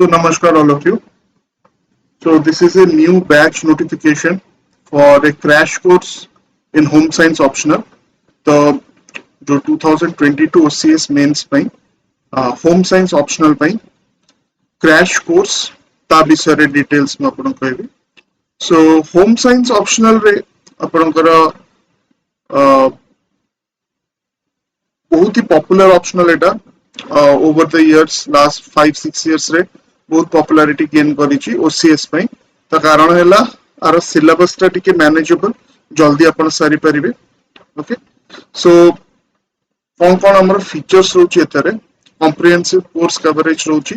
So namaskar all of you. So this is a new batch notification for a crash course in home science optional. The जो 2022 OCS mains ପାଇଁ home science optional ପାଇଁ crash course ता विषय details में आपन कहबी. So home science optional रे आपनकर बहुत ही popular optional Etah over the years last 5-6 years रे बहुत पॉपुलैरिटी गेन करिछि ओसीएस पई. त कारण हैला आर सिलेबस ता टिके मैनेजेबल जल्दी अपन सारी परिबे. ओके सो कौन कौन हमर फीचर्स रोची एतरे कॉम्प्रिहेंसिव कोर्स कवरेज रोची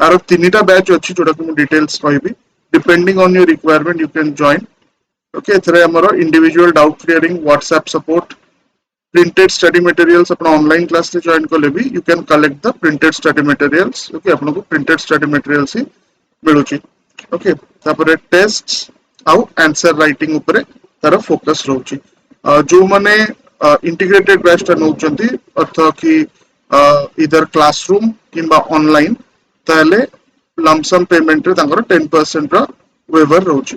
आर तीनटा बैच अछि जोटा को डिटेल्स कहबी. Depending on your requirement you can join. Okay एतरे हमर individual doubt clearing WhatsApp support printed study materials अपन ऑनलाइन क्लास से जॉइन करले भी you can collect the printed study materials. Okay आपन को प्रिंटेड स्टडी मटेरियल्स ही मिलुची. ओके तापर टेस्ट्स आउ आंसर राइटिंग ऊपर तार फोकस रोची. जो माने इंटीग्रेटेड बैच टा नउचंती अर्थ कि इधर क्लासरूम किंबा ऑनलाइन ताले लमसम पेमेंट रे तांकर 10% रा वेवर रोची.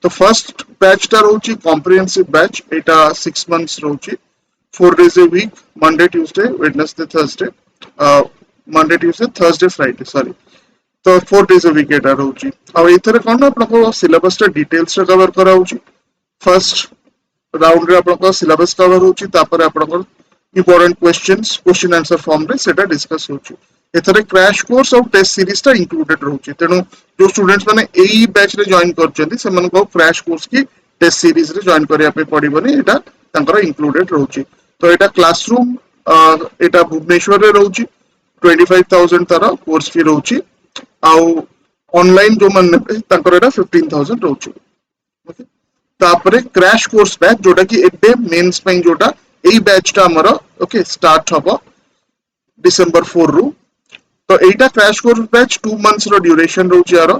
तो फर्स्ट बैच टा रोची comprehensive batch Etah 6 months रोची 4 days a week Monday Tuesday Wednesday Thursday Monday Tuesday Thursday Friday sorry. तो 4 days a week एटा रोची. अब एथरे कोन ना आपन को सिलेबस टा डिटेल्स रे कवर करा होची. फर्स्ट राउंड रे आपन को सिलेबस कवर होची तापर आपन को इंपोर्टेंट क्वेश्चन आंसर फॉर्म रे सेटा डिस्कस होची. एथरे क्रैश कोर्स और टेस्ट सीरीज टा इंक्लूडेड होची. तेनु जो स्टूडेंट्स माने एई बैच रे जॉइन करचंती सेमन को क्रैश कोर्स की टेस्ट सीरीज रे जॉइन करिया पे पड़िबनी एटा तांकर इंक्लूडेड होची. तो एटा क्लासरूम एटा भुवनेश्वर रे रहउची 25000 तारा कोर्स फी रहउची आउ ऑनलाइन जो मन तांकर एटा 15000 रहउची. ओके तापरे क्रैश कोर्स बैच जोटा कि एबे मेंस ପାଇଁ जोटा एई बैच टा हमर ओके स्टार्ट हबो डिसेंबर 4 रु. तो एटा क्रैश कोर्स बैच 2 मंथ्स रो ड्यूरेशन रहउची यार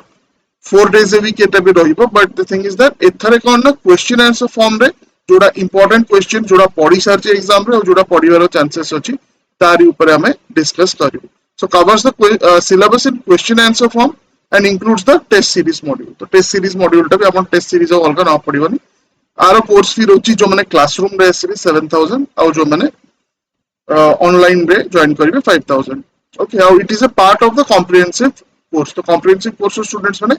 4 days a week एटा भी रहिबो. But the thing is that एथरे कोन ना क्वेश्चन आंसर फॉर्म रे जोड़ा इंपोर्टेंट क्वेश्चन जोड़ा पढ़ी सारचे एग्जाम रे और जोड़ा पढ़िबार चांसेस अछि तारी ऊपर हमें डिस्कस करिवो. So covers the syllabus in question answer form and includes the test series module. तो टेस्ट सीरीज मॉड्यूल टा भी अपन टेस्ट सीरीज अलग ना पड़िबनी. आरो कोर्स फी रोची जो माने क्लासरूम रे आसीबे 7000 और जो माने ऑनलाइन रे जॉइन करिवे 5000. Okay how it is a part of the comprehensive course. तो कॉम्प्रिहेंसिव कोर्स स्टूडेंट्स माने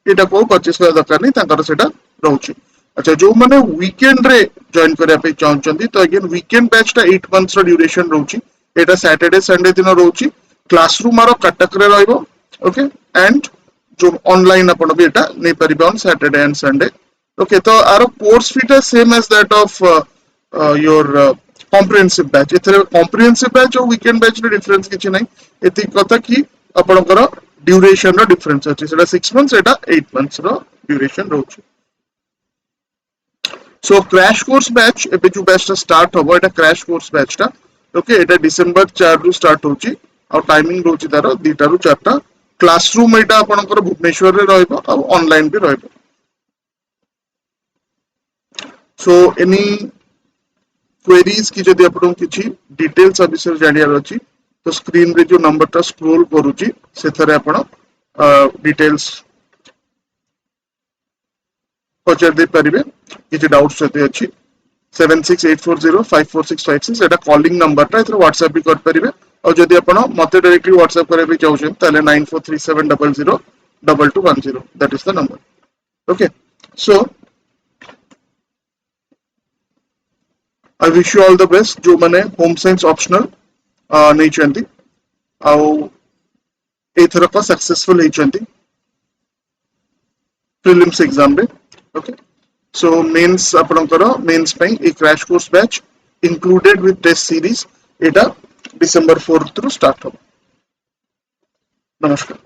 एटा को परचेस करा दरकार नहीं तांकर सेटा रहउची. अच्छा जो माने वीकेंड रे जॉइन करिया पे चाहचंती तो अगेन वीकेंड बैच टा 8 मंथ्स रो ड्यूरेशन रहउची. एटा सैटरडे संडे दिन रहउची. क्लासरूम आरो कटक रे रहइबो. ओके एंड जो ऑनलाइन अपन भी एटा नै परिबे on Saturday and Sunday. Okay तो आरो कोर्स फी टा same as that of your comprehensive batch. एथरे कॉम्प्रिहेंसिव बैच और वीकेंड बैच रे डिफरेंस किछ नै. एति कथा कि आपनकर ड्यूरेशन रो डिफरेंस अछि. सेटा 6 मंथ्स एटा 8 मंथ्स रो ड्यूरेशन रहउची. सो क्रैश कोर्स बैच एबे जो बैच टा स्टार्ट होबो एटा क्रैश कोर्स बैच टा. ओके एटा डिसेंबर 4 रु स्टार्ट होची और टाइमिंग रोची तार 2 रु 4 क्लासरूम एटा आपनकर भुवनेश्वर रे रहइबो और ऑनलाइन भी रहइबो. सो एनी क्वेरीज की जदि आपन किछि डिटेल्स विषय जानियार अछि तो स्क्रीन रे जो नंबर टा स्क्रॉल करूची सेथरे आपन डिटेल्स पचर दे परिबे. किछि डाउट्स जदि अछि 7684054656 एटा कॉलिंग नंबर ता एथरे व्हाट्सएप भी कर परिबे. और जदि आपण मते डायरेक्टली व्हाट्सएप करे भी चाहू ताले 9437002210 that is the number. Okay so I wish you all the best जो माने होम साइंस ऑप्शनल नै चंती आ एथर का सक्सेसफुल हे चंती प्रीलिम्स एग्जाम रे. ओके सो मेंस आपनकर मेंस पई a crash course batch included with test series एटा डिसेंबर 4 रु स्टार्ट हो. नमस्कार.